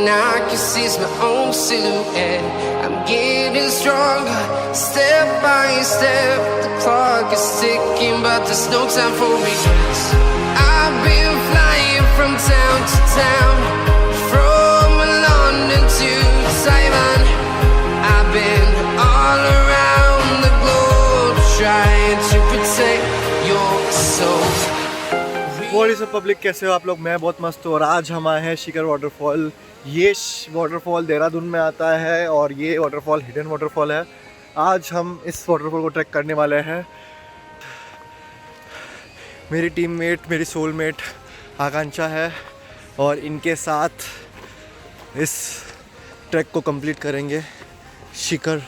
and I can see my own silhouette. I'm getting stronger, step by step. The clock is ticking, but there's no time for regrets. I've been flying from town to town, from London to Taiwan. I've been all around the globe trying to protect your soul. What is up public, कैसे हो आप लोग? मैं बहुत मस्त हूँ और आज हम आए हैं शिखर वाटरफॉल। ये वाटरफॉल देहरादून में आता है और ये वाटरफॉल हिडन वाटरफॉल है। आज हम इस वाटरफॉल को ट्रैक करने वाले हैं। मेरी टीममेट, मेरी सोलमेट आकांक्षा है और इनके साथ इस ट्रैक को कंप्लीट करेंगे। शिखर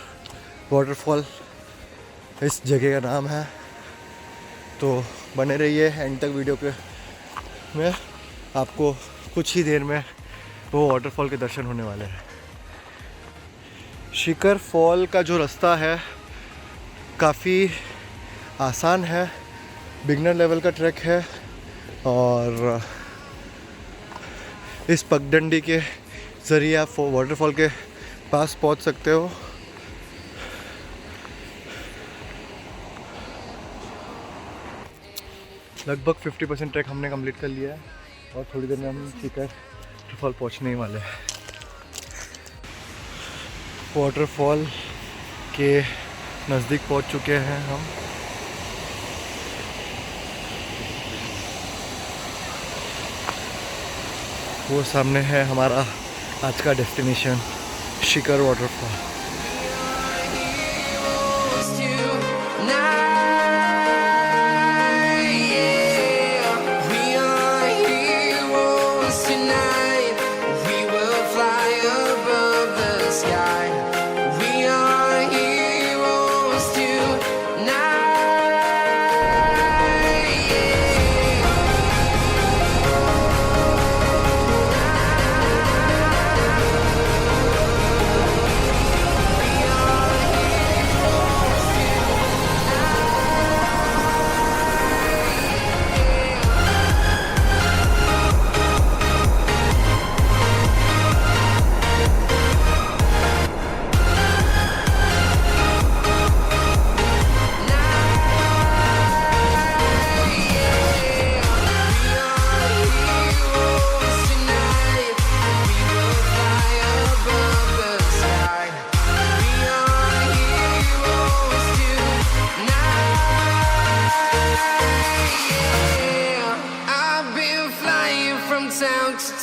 वाटरफॉल इस जगह का नाम है, तो बने रहिए एंड तक वीडियो पे। में आपको कुछ ही देर में वो वाटरफॉल के दर्शन होने वाले हैं। शिखर फॉल का जो रास्ता है काफ़ी आसान है, बिगनर लेवल का ट्रैक है और इस पगडंडी के ज़रिए आप वाटरफॉल के पास पहुंच सकते हो। लगभग 50% ट्रैक हमने कंप्लीट कर लिया है और थोड़ी देर में हम शिखर वाटरफॉल पहुंचने ही वाले हैं। वाटरफॉल के नज़दीक पहुंच चुके हैं हम। वो सामने है हमारा आज का destination, Shikhar waterfall.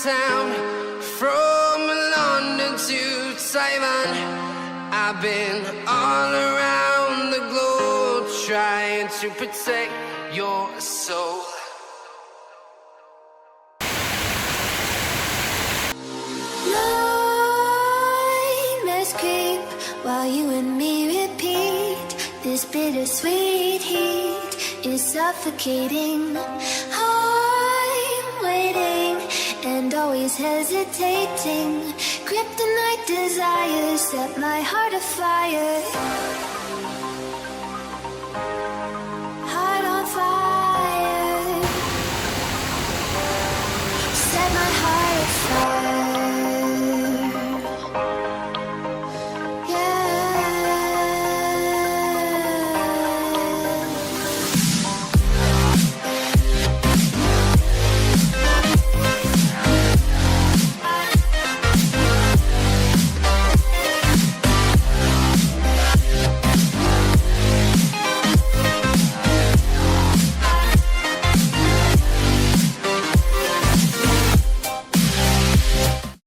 Town, from London to Taiwan. I've been all around the globe trying to protect your soul. Nightmares creep while you and me repeat. This bittersweet heat is suffocating. I'm waiting and always hesitating. Kryptonite desires set my heart afire.